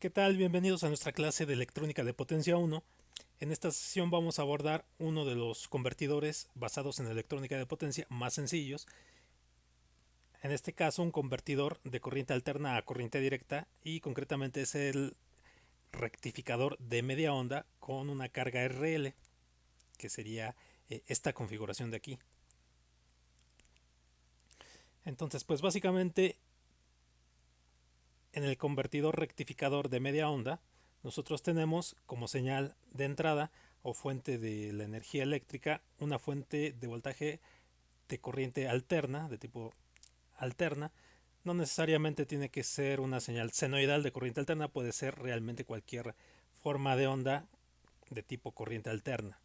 ¿Qué tal? Bienvenidos a nuestra clase de electrónica de potencia 1. En esta sesión vamos a abordar uno de los convertidores basados en electrónica de potencia más sencillos. En este caso, un convertidor de corriente alterna a corriente directa y concretamente es el rectificador de media onda con una carga RL, que sería esta configuración de aquí. Entonces, pues básicamente en el convertidor rectificador de media onda, nosotros tenemos como señal de entrada o fuente de la energía eléctrica una fuente de voltaje de corriente alterna, de tipo alterna. No necesariamente tiene que ser una señal senoidal de corriente alterna, puede ser realmente cualquier forma de onda de tipo corriente alterna.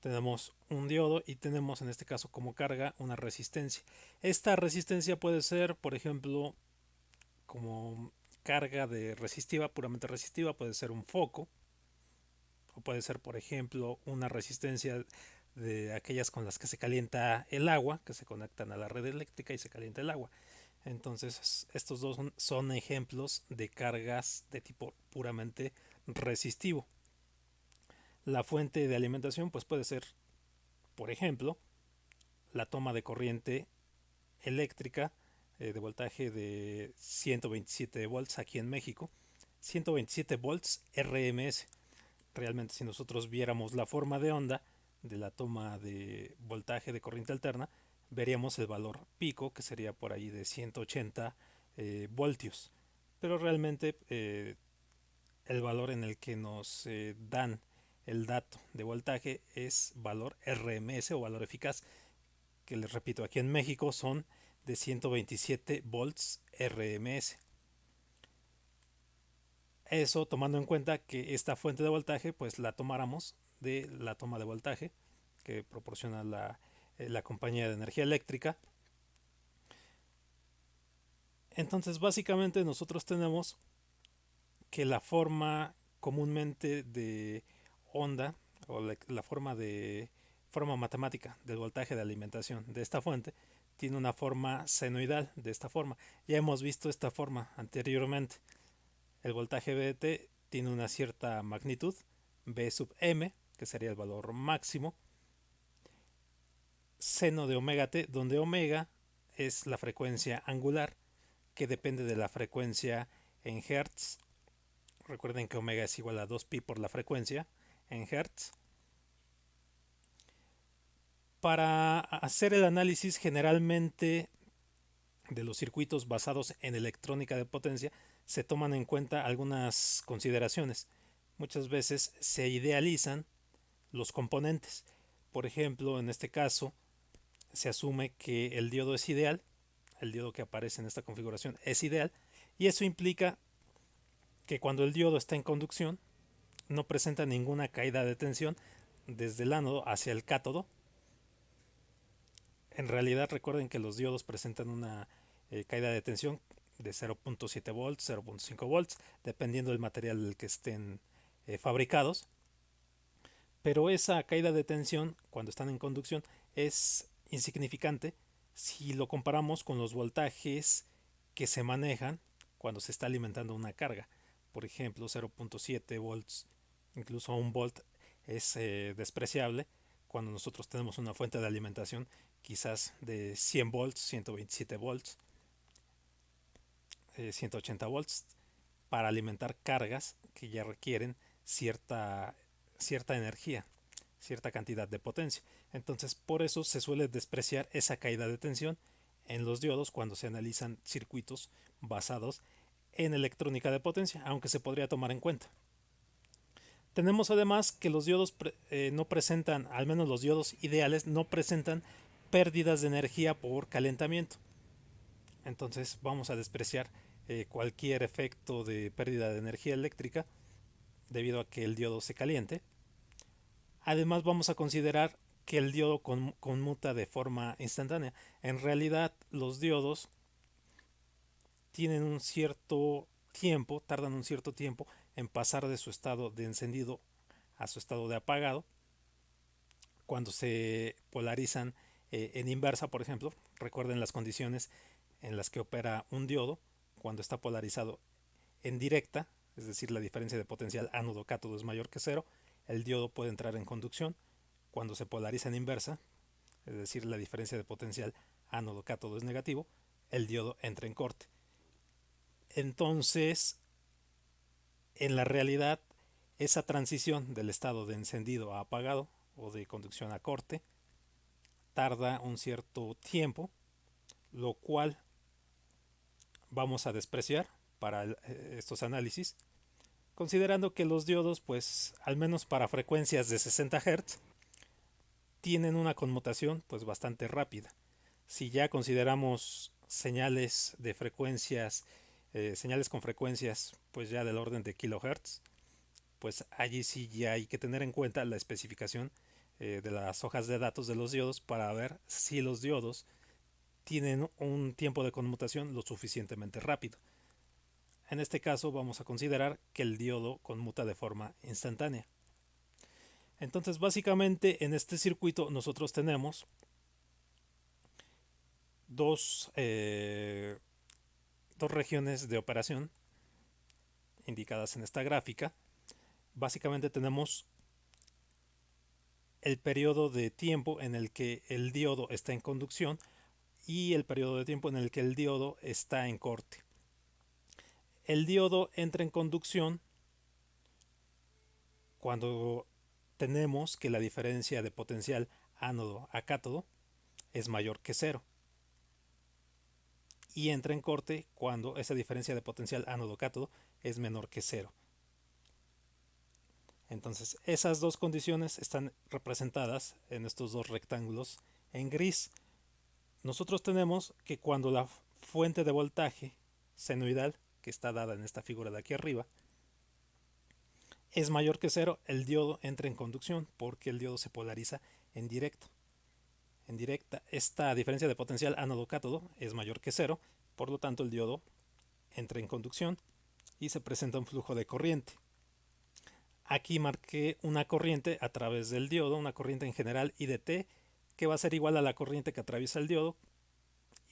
Tenemos un diodo y tenemos en este caso como carga una resistencia. Esta resistencia puede ser, por ejemplo, como carga de resistiva, puramente resistiva, puede ser un foco, o puede ser, por ejemplo, una resistencia de aquellas con las que se calienta el agua, que se conectan a la red eléctrica y se calienta el agua. Entonces, estos dos son ejemplos de cargas de tipo puramente resistivo. La fuente de alimentación pues puede ser, por ejemplo, la toma de corriente eléctrica de voltaje de 127 volts aquí en México, 127 volts RMS. Realmente si nosotros viéramos la forma de onda de la toma de voltaje de corriente alterna, veríamos el valor pico, que sería por ahí de 180 voltios. Pero realmente el valor en el que nos dan el dato de voltaje es valor RMS o valor eficaz, que les repito, aquí en México son de 127 volts RMS. Eso tomando en cuenta que esta fuente de voltaje pues la tomáramos de la toma de voltaje que proporciona la compañía de energía eléctrica. Entonces básicamente nosotros tenemos que la forma comúnmente de onda o la forma de forma matemática del voltaje de alimentación de esta fuente tiene una forma senoidal de esta forma. Ya hemos visto esta forma anteriormente. El voltaje VT tiene una cierta magnitud, V sub m, que sería el valor máximo, seno de omega t, donde omega es la frecuencia angular, que depende de la frecuencia en hertz. Recuerden que omega es igual a 2pi por la frecuencia en hertz. Para hacer el análisis generalmente de los circuitos basados en electrónica de potencia, se toman en cuenta algunas consideraciones. Muchas veces se idealizan los componentes. Por ejemplo, en este caso, se asume que el diodo es ideal, el diodo que aparece en esta configuración es ideal, y eso implica que cuando el diodo está en conducción, no presenta ninguna caída de tensión desde el ánodo hacia el cátodo. En realidad recuerden que los diodos presentan una caída de tensión de 0.7 volts, 0.5 volts, dependiendo del material del que estén fabricados. Pero esa caída de tensión cuando están en conducción es insignificante si lo comparamos con los voltajes que se manejan cuando se está alimentando una carga. Por ejemplo, 0.7 volts, incluso 1 volt es despreciable cuando nosotros tenemos una fuente de alimentación quizás de 100 volts, 127 volts, 180 volts para alimentar cargas que ya requieren cierta energía, cierta cantidad de potencia. Entonces, por eso se suele despreciar esa caída de tensión en los diodos cuando se analizan circuitos basados en electrónica de potencia, aunque se podría tomar en cuenta. Tenemos además que los diodos no presentan, al menos los diodos ideales, no presentan pérdidas de energía por calentamiento. Entonces vamos a despreciar cualquier efecto de pérdida de energía eléctrica debido a que el diodo se caliente. Además vamos a considerar que el diodo conmuta de forma instantánea. En realidad los diodos tienen un cierto tiempo, tardan un cierto tiempo en pasar de su estado de encendido a su estado de apagado. Cuando se polarizan en inversa, por ejemplo, recuerden las condiciones en las que opera un diodo cuando está polarizado en directa, es decir, la diferencia de potencial ánodo-cátodo es mayor que cero, el diodo puede entrar en conducción. Cuando se polariza en inversa, es decir, la diferencia de potencial ánodo-cátodo es negativo, el diodo entra en corte. Entonces, en la realidad, esa transición del estado de encendido a apagado o de conducción a corte tarda un cierto tiempo, lo cual vamos a despreciar para estos análisis, considerando que los diodos, pues al menos para frecuencias de 60 Hz, tienen una conmutación pues bastante rápida. Si ya consideramos señales de frecuencias, señales con frecuencias pues ya del orden de kilohertz, pues allí sí ya hay que tener en cuenta la especificación de las hojas de datos de los diodos para ver si los diodos tienen un tiempo de conmutación lo suficientemente rápido. En este caso vamos a considerar que el diodo conmuta de forma instantánea. Entonces básicamente en este circuito nosotros tenemos dos regiones de operación indicadas en esta gráfica. Básicamente tenemos el periodo de tiempo en el que el diodo está en conducción y el periodo de tiempo en el que el diodo está en corte. El diodo entra en conducción cuando tenemos que la diferencia de potencial ánodo a cátodo es mayor que cero, y entra en corte cuando esa diferencia de potencial ánodo-cátodo es menor que cero. Entonces esas dos condiciones están representadas en estos dos rectángulos en gris. Nosotros tenemos que cuando la fuente de voltaje senoidal, que está dada en esta figura de aquí arriba, es mayor que cero, el diodo entra en conducción porque el diodo se polariza en directo. En directa, esta diferencia de potencial ánodo-cátodo es mayor que cero, por lo tanto el diodo entra en conducción y se presenta un flujo de corriente. Aquí marqué una corriente a través del diodo, una corriente en general I de T, que va a ser igual a la corriente que atraviesa el diodo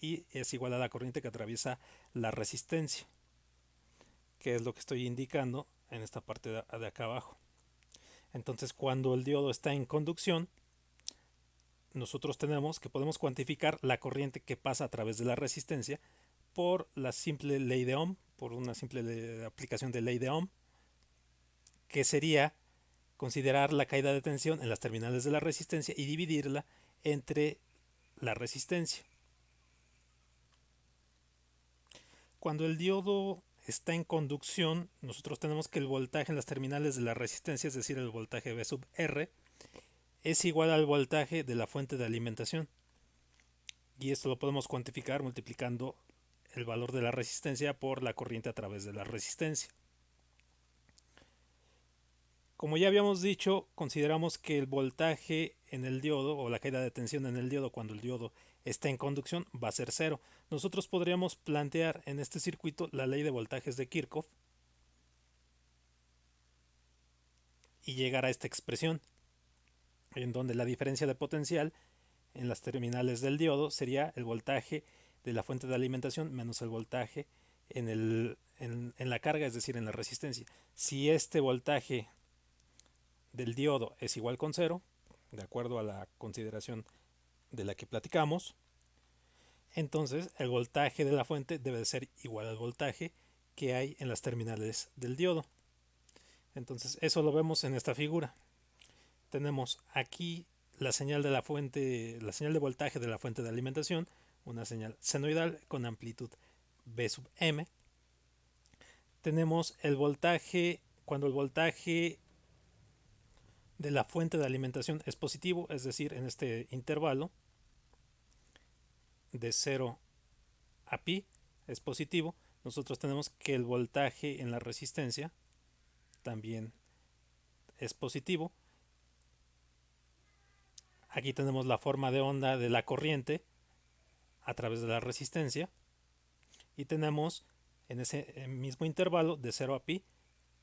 y es igual a la corriente que atraviesa la resistencia, que es lo que estoy indicando en esta parte de acá abajo. Entonces cuando el diodo está en conducción, nosotros tenemos que podemos cuantificar la corriente que pasa a través de la resistencia por la simple ley de Ohm, por una simple aplicación de ley de Ohm, que sería considerar la caída de tensión en las terminales de la resistencia y dividirla entre la resistencia. Cuando el diodo está en conducción, nosotros tenemos que el voltaje en las terminales de la resistencia, es decir, el voltaje V sub R, es igual al voltaje de la fuente de alimentación. Y esto lo podemos cuantificar multiplicando el valor de la resistencia por la corriente a través de la resistencia. Como ya habíamos dicho, consideramos que el voltaje en el diodo o la caída de tensión en el diodo cuando el diodo está en conducción va a ser cero. Nosotros podríamos plantear en este circuito la ley de voltajes de Kirchhoff y llegar a esta expresión, en donde la diferencia de potencial en las terminales del diodo sería el voltaje de la fuente de alimentación menos el voltaje en la carga, es decir, en la resistencia. Si este voltaje del diodo es igual con cero, de acuerdo a la consideración de la que platicamos, entonces el voltaje de la fuente debe de ser igual al voltaje que hay en las terminales del diodo. Entonces eso lo vemos en esta figura. Tenemos aquí la señal de la fuente, la señal de voltaje de la fuente de alimentación, una señal senoidal con amplitud V sub m. Tenemos el voltaje, cuando el voltaje de la fuente de alimentación es positivo, es decir, en este intervalo de 0 a pi es positivo, nosotros tenemos que el voltaje en la resistencia también es positivo. Aquí tenemos la forma de onda de la corriente a través de la resistencia y tenemos en ese mismo intervalo de 0 a pi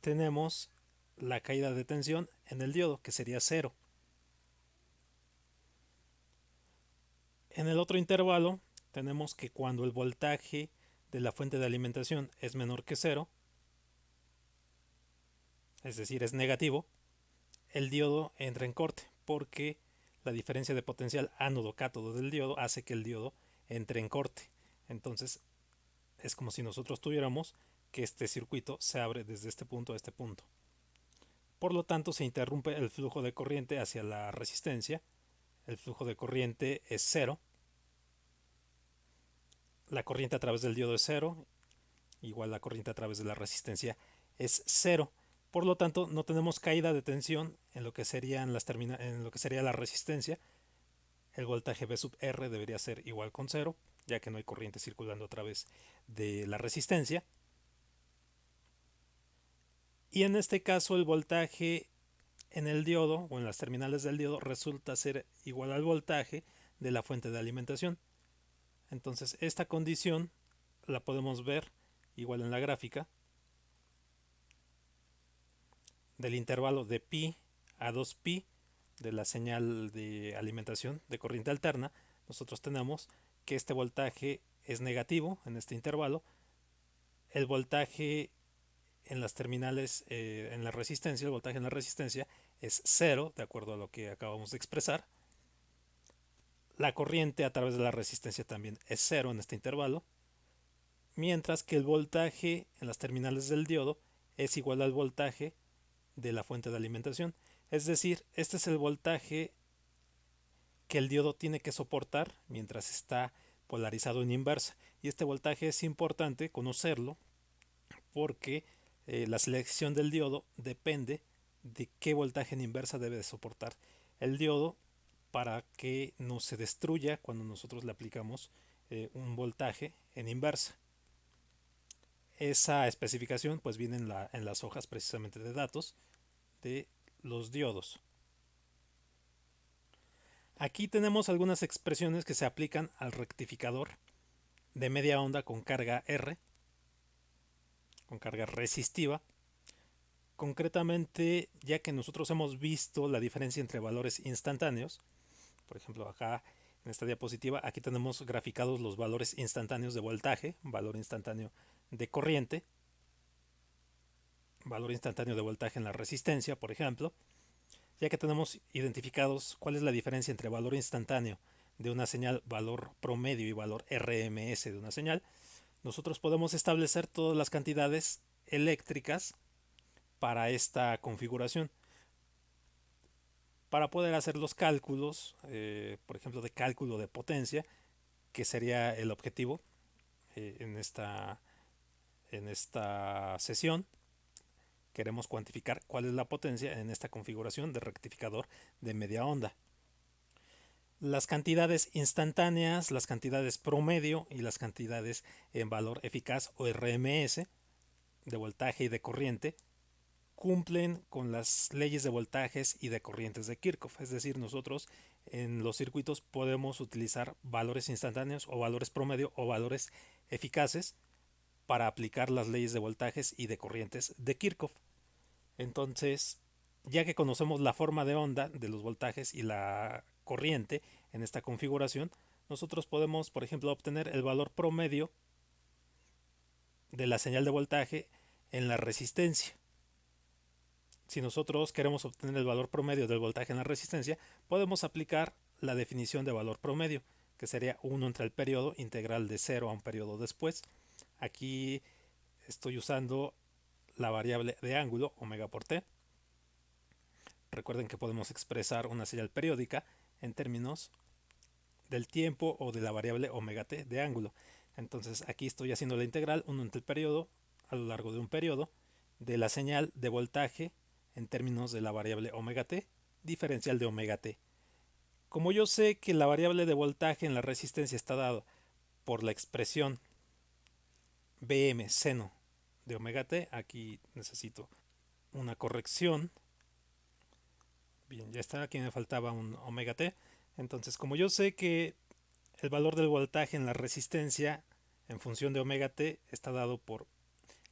tenemos la caída de tensión en el diodo, que sería 0. En el otro intervalo tenemos que cuando el voltaje de la fuente de alimentación es menor que 0, es decir, es negativo, el diodo entra en corte porque la diferencia de potencial ánodo-cátodo del diodo hace que el diodo entre en corte. Entonces es como si nosotros tuviéramos que este circuito se abre desde este punto a este punto. Por lo tanto, se interrumpe el flujo de corriente hacia la resistencia. El flujo de corriente es cero. La corriente a través del diodo es cero. Igual la corriente a través de la resistencia es cero. Por lo tanto, no tenemos caída de tensión en lo que sería la resistencia. El voltaje V sub R debería ser igual con cero, ya que no hay corriente circulando a través de la resistencia. Y en este caso el voltaje en el diodo o en las terminales del diodo resulta ser igual al voltaje de la fuente de alimentación. Entonces esta condición la podemos ver igual en la gráfica del intervalo de pi a 2pi de la señal de alimentación de corriente alterna. Nosotros tenemos que este voltaje es negativo en este intervalo. El voltaje en las terminales, en la resistencia, el voltaje en la resistencia es cero, de acuerdo a lo que acabamos de expresar. La corriente a través de la resistencia también es cero en este intervalo, mientras que el voltaje en las terminales del diodo es igual al voltaje de la fuente de alimentación. Es decir, este es el voltaje que el diodo tiene que soportar mientras está polarizado en inversa. Y este voltaje es importante conocerlo porque la selección del diodo depende de qué voltaje en inversa debe de soportar el diodo para que no se destruya cuando nosotros le aplicamos un voltaje en inversa. Esa especificación pues viene en las hojas precisamente de datos de los diodos. Aquí tenemos algunas expresiones que se aplican al rectificador de media onda con carga R, con carga resistiva. Concretamente, ya que nosotros hemos visto la diferencia entre valores instantáneos, por ejemplo acá en esta diapositiva, aquí tenemos graficados los valores instantáneos de voltaje, valor instantáneo de corriente, valor instantáneo de voltaje en la resistencia, por ejemplo. Ya que tenemos identificados cuál es la diferencia entre valor instantáneo de una señal, valor promedio y valor RMS de una señal, nosotros podemos establecer todas las cantidades eléctricas para esta configuración. Para poder hacer los cálculos, por ejemplo, de cálculo de potencia, que sería el objetivo en esta sesión, queremos cuantificar cuál es la potencia en esta configuración de rectificador de media onda. Las cantidades instantáneas, las cantidades promedio y las cantidades en valor eficaz o RMS de voltaje y de corriente cumplen con las leyes de voltajes y de corrientes de Kirchhoff. Es decir, nosotros en los circuitos podemos utilizar valores instantáneos o valores promedio o valores eficaces para aplicar las leyes de voltajes y de corrientes de Kirchhoff. Entonces, ya que conocemos la forma de onda de los voltajes y la corriente en esta configuración, nosotros podemos, por ejemplo, obtener el valor promedio de la señal de voltaje en la resistencia. Si nosotros queremos obtener el valor promedio del voltaje en la resistencia, podemos aplicar la definición de valor promedio, que sería 1 entre el periodo integral de 0 a un periodo después. Aquí estoy usando la variable de ángulo, omega por t. Recuerden que podemos expresar una señal periódica en términos del tiempo o de la variable omega t de ángulo. Entonces aquí estoy haciendo la integral 1 entre el periodo a lo largo de un periodo de la señal de voltaje en términos de la variable omega t, diferencial de omega t. Como yo sé que la variable de voltaje en la resistencia está dada por la expresión Bm seno de omega t, aquí necesito una corrección. Bien, ya está, aquí me faltaba un omega t. Entonces, como yo sé que el valor del voltaje en la resistencia en función de omega t está dado por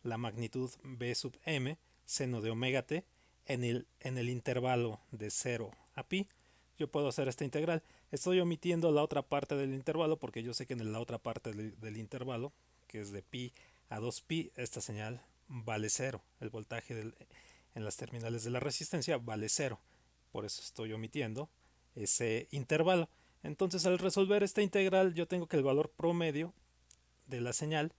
la magnitud B sub m seno de omega t en el intervalo de 0 a pi, yo puedo hacer esta integral. Estoy omitiendo la otra parte del intervalo porque yo sé que en la otra parte del intervalo, que es de pi a 2pi, esta señal vale 0. El voltaje en las terminales de la resistencia vale 0. Por eso estoy omitiendo ese intervalo. Entonces, al resolver esta integral, yo tengo que el valor promedio de la señal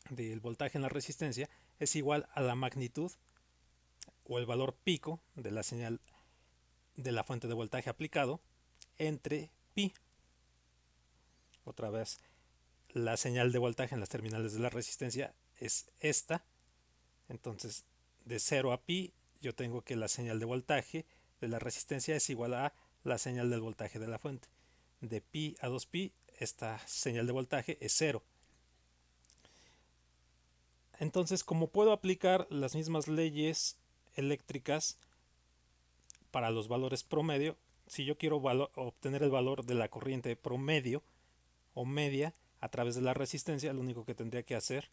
del voltaje en la resistencia es igual a la magnitud o el valor pico de la señal de la fuente de voltaje aplicado entre pi. Otra vez, la señal de voltaje en las terminales de la resistencia es esta. Entonces, de 0 a pi, yo tengo que la señal de voltaje de la resistencia es igual a la señal del voltaje de la fuente. De pi a 2pi, esta señal de voltaje es 0. Entonces, como puedo aplicar las mismas leyes eléctricas para los valores promedio, si yo quiero obtener el valor de la corriente promedio o media a través de la resistencia, lo único que tendría que hacer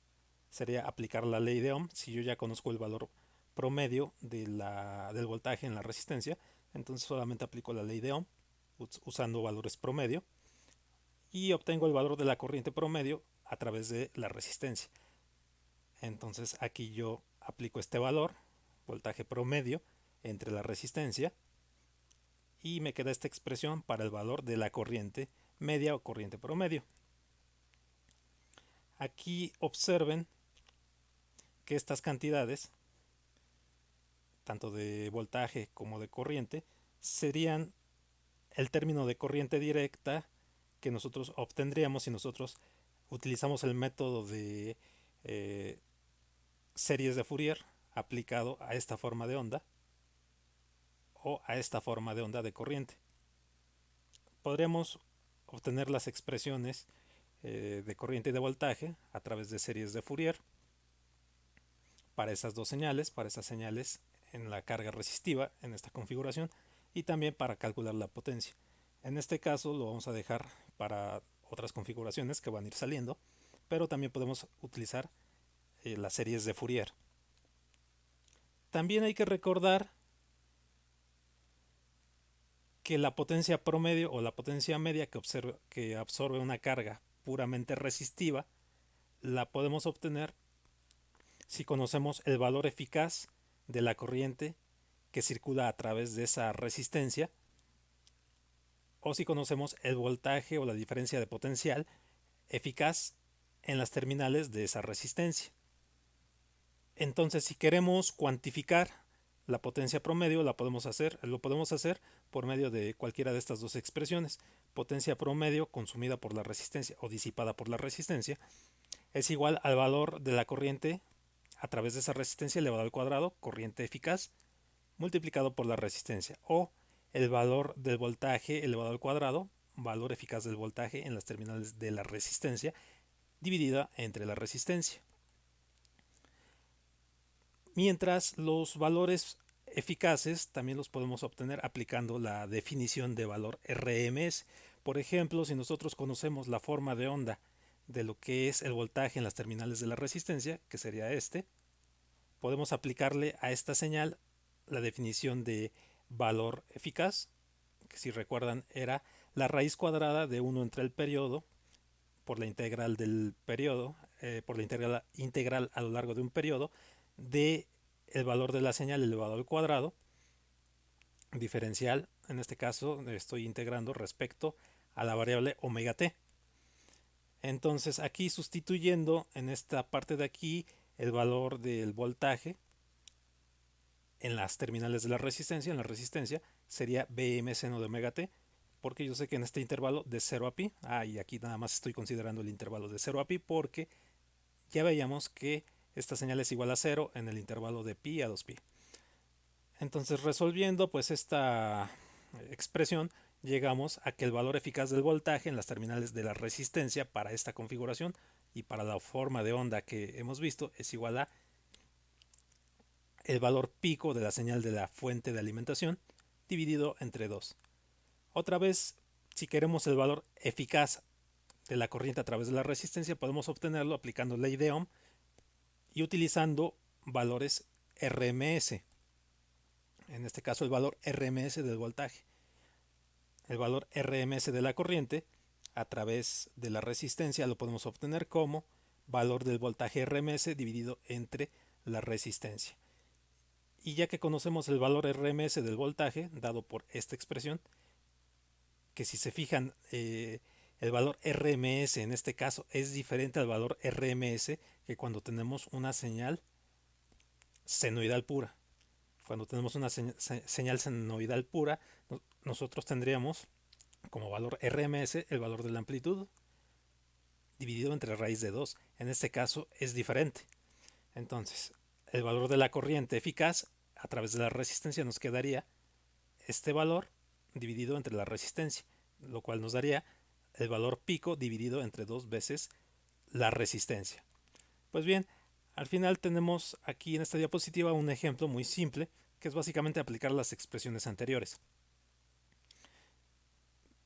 sería aplicar la ley de Ohm. Si yo ya conozco el valor promedio del voltaje en la resistencia, entonces solamente aplico la ley de Ohm usando valores promedio y obtengo el valor de la corriente promedio a través de la resistencia. Entonces aquí yo aplico este valor, voltaje promedio, entre la resistencia y me queda esta expresión para el valor de la corriente media o corriente promedio. Aquí observen que estas cantidades, tanto de voltaje como de corriente, serían el término de corriente directa que nosotros obtendríamos si nosotros utilizamos el método de series de Fourier aplicado a esta forma de onda o a esta forma de onda de corriente. Podríamos obtener las expresiones de corriente y de voltaje a través de series de Fourier para esas dos señales, para esas señales en la carga resistiva en esta configuración y también para calcular la potencia. En este caso lo vamos a dejar para otras configuraciones que van a ir saliendo, pero también podemos utilizar las series de Fourier. También hay que recordar que la potencia promedio o la potencia media que absorbe una carga puramente resistiva la podemos obtener si conocemos el valor eficaz de la corriente que circula a través de esa resistencia o si conocemos el voltaje o la diferencia de potencial eficaz en las terminales de esa resistencia. Entonces, si queremos cuantificar la potencia promedio, lo podemos hacer por medio de cualquiera de estas dos expresiones. Potencia promedio consumida por la resistencia o disipada por la resistencia es igual al valor de la corriente a través de esa resistencia elevado al cuadrado, corriente eficaz, multiplicado por la resistencia, o el valor del voltaje elevado al cuadrado, valor eficaz del voltaje en las terminales de la resistencia, dividida entre la resistencia. Mientras los valores eficaces también los podemos obtener aplicando la definición de valor RMS. Por ejemplo, si nosotros conocemos la forma de onda de lo que es el voltaje en las terminales de la resistencia, que sería este, podemos aplicarle a esta señal la definición de valor eficaz, que si recuerdan era la raíz cuadrada de 1 entre el periodo por la integral del periodo, por la integral a lo largo de un periodo de el valor de la señal elevado al cuadrado diferencial. En este caso estoy integrando respecto a la variable omega t. Entonces aquí sustituyendo en esta parte de aquí el valor del voltaje en las terminales de la resistencia sería Bm seno de omega t, porque yo sé que en este intervalo de 0 a pi, y aquí nada más estoy considerando el intervalo de 0 a pi porque ya veíamos que esta señal es igual a 0 en el intervalo de pi a 2pi. Entonces resolviendo pues esta expresión llegamos a que el valor eficaz del voltaje en las terminales de la resistencia para esta configuración y para la forma de onda que hemos visto es igual a el valor pico de la señal de la fuente de alimentación dividido entre 2. Otra vez, si queremos el valor eficaz de la corriente a través de la resistencia, podemos obtenerlo aplicando ley de Ohm y utilizando valores RMS. En este caso el valor RMS del voltaje. El valor RMS de la corriente a través de la resistencia lo podemos obtener como valor del voltaje RMS dividido entre la resistencia. Y ya que conocemos el valor RMS del voltaje, dado por esta expresión, que si se fijan, el valor RMS en este caso es diferente al valor RMS que cuando tenemos una señal senoidal pura. Cuando tenemos una señal senoidal pura, nosotros tendríamos como valor RMS el valor de la amplitud dividido entre raíz de 2. En este caso es diferente. Entonces, el valor de la corriente eficaz a través de la resistencia nos quedaría este valor dividido entre la resistencia, lo cual nos daría el valor pico dividido entre 2 veces la resistencia. Pues bien, al final tenemos aquí en esta diapositiva un ejemplo muy simple, que es básicamente aplicar las expresiones anteriores.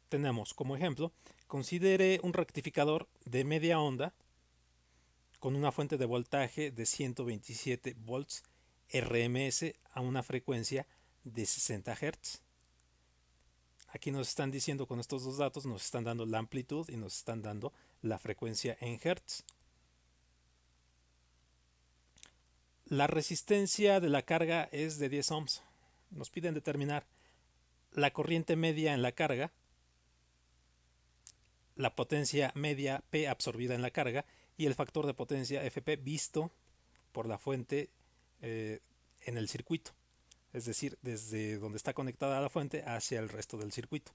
Tenemos como ejemplo, considere un rectificador de media onda con una fuente de voltaje de 127 volts RMS a una frecuencia de 60 Hz. Aquí nos están diciendo con estos dos datos, nos están dando la amplitud y nos están dando la frecuencia en Hz. La resistencia de la carga es de 10 ohms. Nos piden determinar la corriente media en la carga, la potencia media P absorbida en la carga y el factor de potencia FP visto por la fuente en el circuito, es decir, desde donde está conectada la fuente hacia el resto del circuito.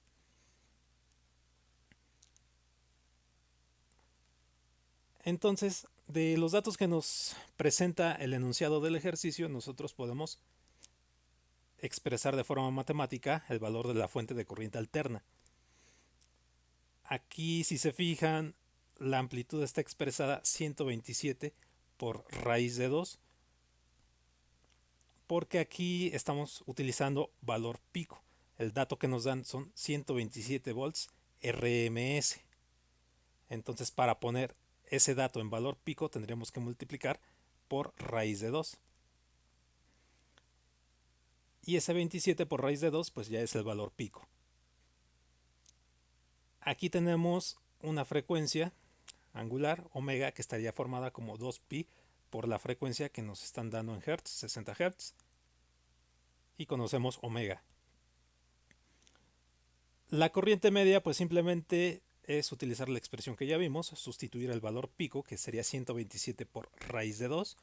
Entonces, de los datos que nos presenta el enunciado del ejercicio, nosotros podemos expresar de forma matemática el valor de la fuente de corriente alterna. Aquí, si se fijan, la amplitud está expresada 127 por raíz de 2, porque aquí estamos utilizando valor pico. El dato que nos dan son 127 volts RMS. Entonces, para poner ese dato en valor pico tendríamos que multiplicar por raíz de 2. Y ese 27 por raíz de 2 pues ya es el valor pico. Aquí tenemos una frecuencia angular omega que estaría formada como 2pi por la frecuencia que nos están dando en Hz, 60 Hz, y conocemos omega. La corriente media pues simplemente es utilizar la expresión que ya vimos, sustituir el valor pico, que sería 127 por raíz de 2,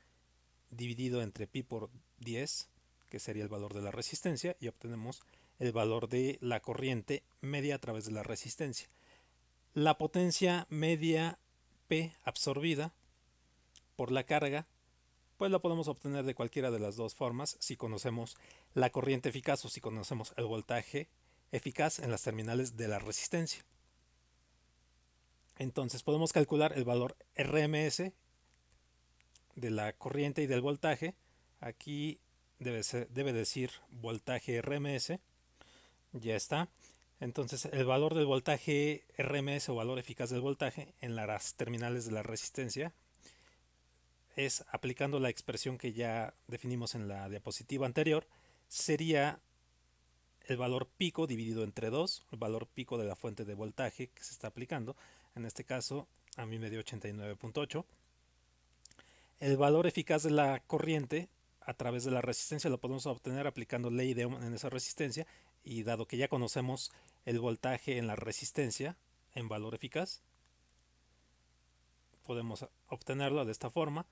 dividido entre pi por 10, que sería el valor de la resistencia, y obtenemos el valor de la corriente media a través de la resistencia. La potencia media P absorbida por la carga, pues la podemos obtener de cualquiera de las dos formas si conocemos la corriente eficaz o si conocemos el voltaje eficaz en las terminales de la resistencia. Entonces podemos calcular el valor RMS de la corriente y del voltaje. Aquí debe decir voltaje RMS. Ya está. Entonces el valor del voltaje RMS o valor eficaz del voltaje en las terminales de la resistencia es, aplicando la expresión que ya definimos en la diapositiva anterior, sería el valor pico dividido entre 2, el valor pico de la fuente de voltaje que se está aplicando. En este caso a mí me dio 89.8. El valor eficaz de la corriente a través de la resistencia lo podemos obtener aplicando ley de Ohm en esa resistencia, y dado que ya conocemos el voltaje en la resistencia en valor eficaz, podemos obtenerlo de esta forma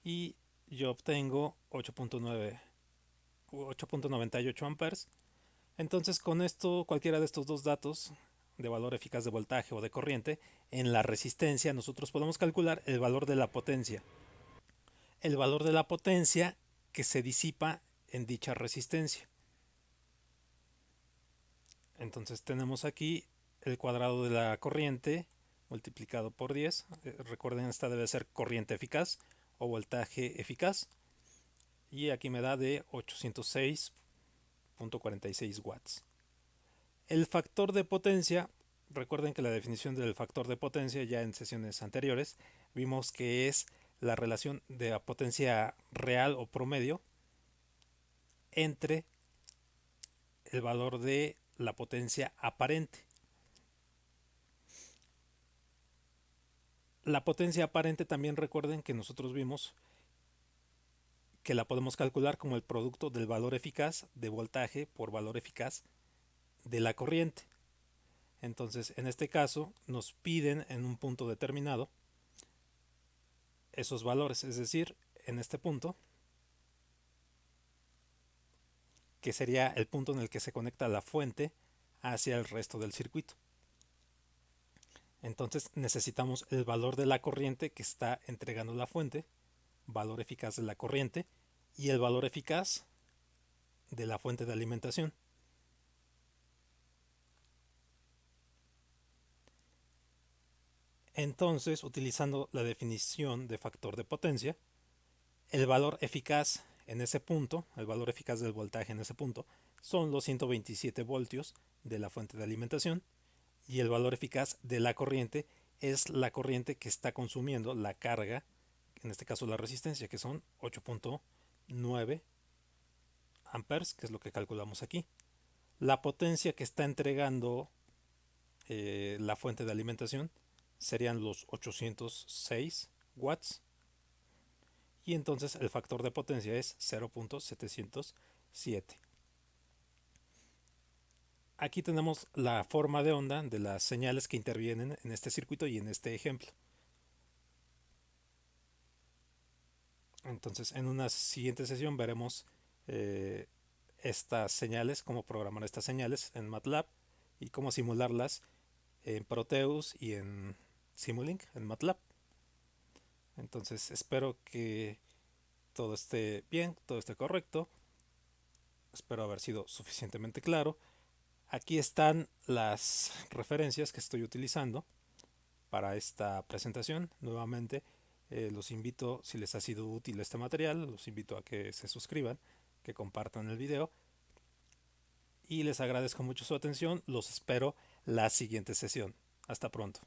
y yo obtengo 8.98 amperes. Entonces con esto, cualquiera de estos dos datos de valor eficaz de voltaje o de corriente en la resistencia, nosotros podemos calcular el valor de la potencia. El valor de la potencia que se disipa en dicha resistencia. Entonces tenemos aquí el cuadrado de la corriente multiplicado por 10. Recuerden, esta debe ser corriente eficaz o voltaje eficaz. Y aquí me da de 806.46 watts. El factor de potencia, recuerden que la definición del factor de potencia ya en sesiones anteriores vimos que es la relación de la potencia real o promedio entre el valor de la potencia aparente. La potencia aparente también recuerden que nosotros vimos que la podemos calcular como el producto del valor eficaz de voltaje por valor eficaz de la corriente. Entonces, en este caso, nos piden en un punto determinado esos valores, es decir, en este punto, que sería el punto en el que se conecta la fuente hacia el resto del circuito. Entonces necesitamos el valor de la corriente que está entregando la fuente, valor eficaz de la corriente, y el valor eficaz de la fuente de alimentación. Entonces, utilizando la definición de factor de potencia, el valor eficaz en ese punto, el valor eficaz del voltaje en ese punto, son los 127 voltios de la fuente de alimentación, y el valor eficaz de la corriente es la corriente que está consumiendo la carga, en este caso la resistencia, que son 8.9 amperes, que es lo que calculamos aquí. La potencia que está entregando la fuente de alimentación serían los 806 watts, y entonces el factor de potencia es 0.707. Aquí tenemos la forma de onda de las señales que intervienen en este circuito y en este ejemplo. Entonces, en una siguiente sesión veremos estas señales, cómo programar estas señales en MATLAB y cómo simularlas en Proteus y en Simulink en MATLAB. Entonces, espero que todo esté bien, todo esté correcto. Espero haber sido suficientemente claro. Aquí están las referencias que estoy utilizando para esta presentación. Nuevamente, los invito, si les ha sido útil este material, los invito a que se suscriban, que compartan el video, y les agradezco mucho su atención. Los espero la siguiente sesión. Hasta pronto.